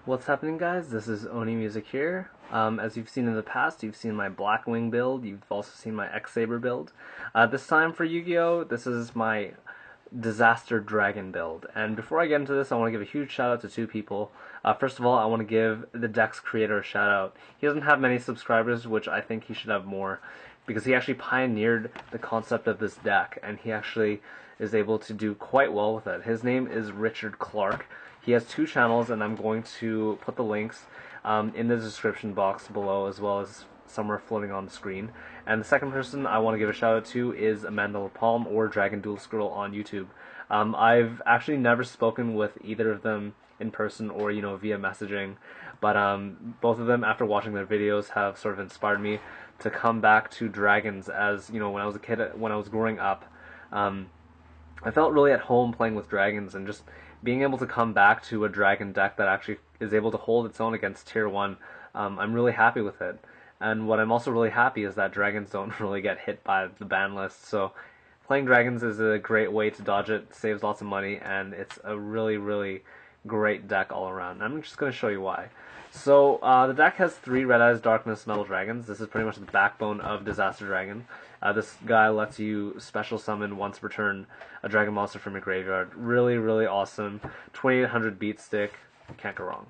What's happening, guys? This is Oni Music here. As you've seen in the past, you've seen my Blackwing build, you've also seen my X-Saber build. This time for Yu-Gi-Oh!, this is my Disaster Dragon build. And before I get into this, I want to give a huge shout out to two people. First of all, I want to give the deck's creator a shout out. He doesn't have many subscribers, which I think he should have more, because he actually pioneered the concept of this deck, and he actually is able to do quite well with it. His name is Richard Clark. He has two channels, and I'm going to put the links in the description box below, as well as somewhere floating on the screen. And the second person I want to give a shout out to is Amanda LaPalme, or Dragon Duelist Girl on YouTube. I've actually never spoken with either of them in person or via messaging, but both of them, after watching their videos, have sort of inspired me to come back to dragons. As when I was a kid, when I was growing up, I felt really at home playing with dragons, and just being able to come back to a dragon deck that actually is able to hold its own against tier 1, I'm really happy with it. And what I'm also really happy is that dragons don't really get hit by the ban list, so playing dragons is a great way to dodge it, saves lots of money, and it's a really, really great deck all around. I'm just going to show you why. So the deck has 3 Red Eyes Darkness Metal Dragons. This is pretty much the backbone of Disaster Dragon. This guy lets you special summon once per turn a dragon monster from your graveyard. Really, really awesome. 2800 beat stick. Can't go wrong.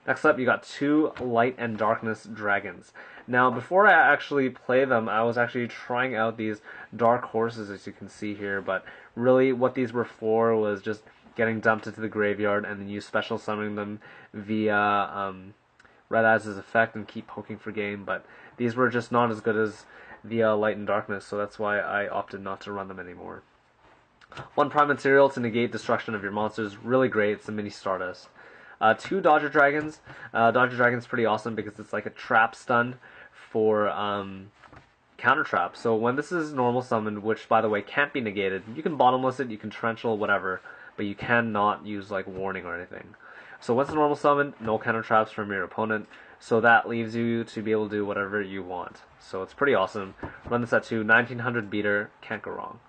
Next up, you got 2 Light and Darkness Dragons. Now, before I actually play them, I was actually trying out these Dark Horses, as you can see here, but really what these were for was just getting dumped into the graveyard and then you special summoning them via Red Eyes' effect and keep poking for game, but these were just not as good as the Light and Darkness, so that's why I opted not to run them anymore. 1 Prime Material to negate destruction of your monsters, really great, it's a mini Stardust. 2 Dodger Dragons. Dodger Dragon's pretty awesome because it's like a trap stun for counter trap. So when this is normal summoned, which by the way can't be negated, you can bottomless it, you can torrential, whatever, but you cannot use like warning or anything. So once it's normal summoned, no counter traps from your opponent, so that leaves you to be able to do whatever you want. So it's pretty awesome. Run this at 2, 1900 beater, can't go wrong.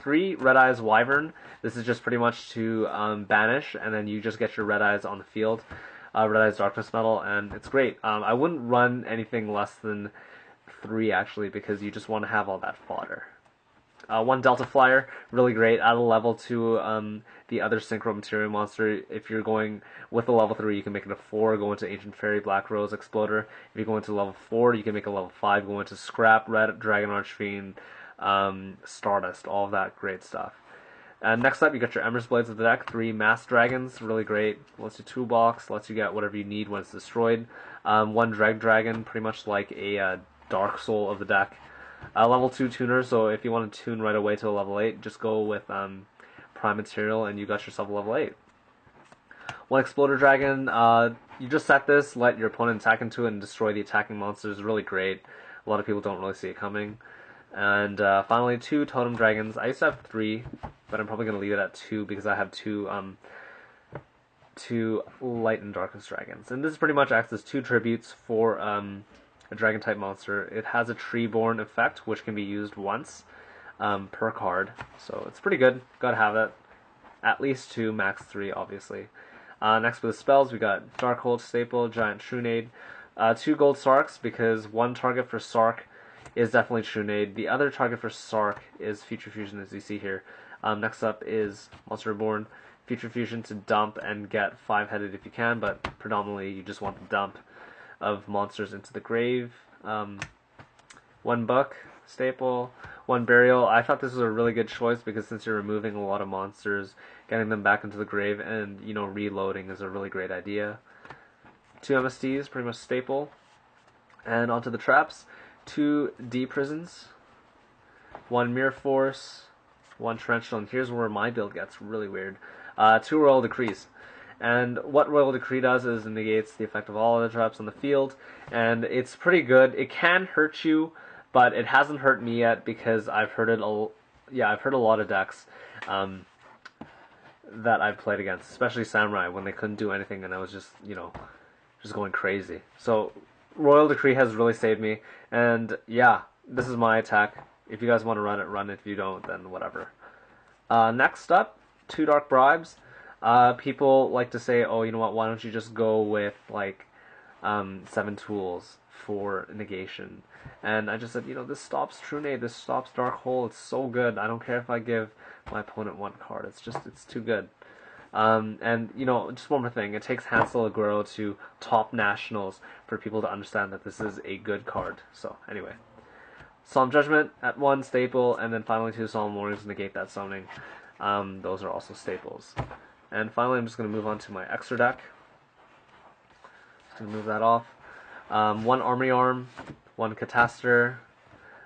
3 Red Eyes Wyvern. This is just pretty much to banish, and then you just get your Red Eyes on the field. Red Eyes Darkness Metal, and it's great. I wouldn't run anything less than 3 actually, because you just want to have all that fodder. 1 Delta Flyer, really great. Add a level to the other Synchro Material monster. If you're going with a level 3, you can make it a 4, go into Ancient Fairy Black Rose Exploder. If you go into level 4, you can make a level 5, go into Scrap, Red Dragon Archfiend, Stardust, all of that great stuff. And next up, you got your Embers Blades of the deck, 3 Mass Dragons, really great. Lets you toolbox, lets you get whatever you need when it's destroyed. 1 Dreg Dragon, pretty much like a Dark Soul of the deck. Level 2 tuner, so if you want to tune right away to a level 8, just go with Prime Material and you got yourself a level 8. 1 Exploder Dragon, you just set this, let your opponent attack into it and destroy the attacking monsters, really great. A lot of people don't really see it coming. And finally, 2 Totem Dragons. I used to have 3, but I'm probably going to leave it at 2 because I have 2 Light and Darkness Dragons. And this pretty much acts as 2 tributes for a dragon type monster. It has a Treeborn effect, which can be used once per card, so it's pretty good. Gotta have it. At least 2, max 3, obviously. Next with the spells, we got Darkhold, Staple, Giant Trunade, 2 Gold Sarks, because 1 target for Sark is definitely Trunade. The other target for Sark is Future Fusion, as you see here. Next up is Monster Reborn. Future Fusion to dump and get 5-headed if you can, but predominantly you just want the dump of monsters into the grave. 1 Book, Staple, 1 Burial. I thought this was a really good choice because since you're removing a lot of monsters, getting them back into the grave and reloading is a really great idea. 2 MSTs, pretty much staple. And onto the traps. 2 D Prisons, 1 Mirror Force, 1 Torrential, and here's where my build gets really weird. 2 Royal Decrees. And what Royal Decree does is it negates the effect of all of the traps on the field, and it's pretty good. It can hurt you, but it hasn't hurt me yet because I've heard it. I've heard a lot of decks that I've played against, especially Samurai, when they couldn't do anything, and I was just just going crazy. So Royal Decree has really saved me, and yeah, this is my attack. If you guys want to run it, run it. If you don't, then whatever. Next up, 2 Dark Bribes. People like to say, oh, you know what, why don't you just go with, like, 7 tools for negation? And I just said, this stops Trune, this stops Dark Hole, it's so good. I don't care if I give my opponent 1 card, it's too good. And, just one more thing, it takes Hansel Aguero to top nationals for people to understand that this is a good card. So, anyway. Solemn Judgment at 1, staple, and then finally 2 Solemn Warnings to negate that summoning. Those are also staples. And finally, I'm just going to move on to my extra deck. Just going to move that off. 1 Army Arm, 1 Cataster,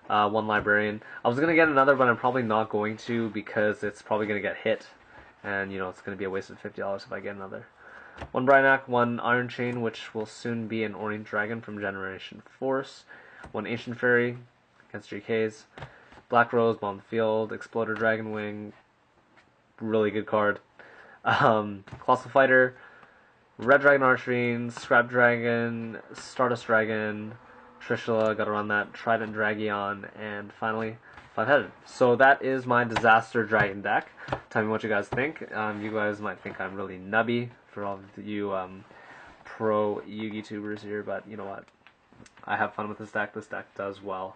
1 Librarian. I was going to get another, but I'm probably not going to because it's probably going to get hit. And, it's going to be a waste of $50 if I get another. 1 Brinac, 1 Iron Chain, which will soon be an Orange Dragon from Generation Force. 1 Ancient Fairy against GKs. Black Rose, Bomb the Field, Exploder Dragon Wing, really good card. Colossal Fighter, Red Dragon Archerine, Scrap Dragon, Stardust Dragon, Trishula, gotta run that, Trident Dragion, and finally, 5-headed. So that is my Disaster Dragon deck. Tell me what you guys think. You guys might think I'm really nubby for all of you pro Yu-Gi tubers here, but you know what? I have fun with this deck. This deck does well.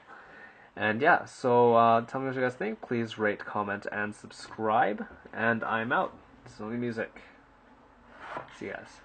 And yeah, so tell me what you guys think. Please rate, comment, and subscribe. And I'm out. Sony Music. See you guys.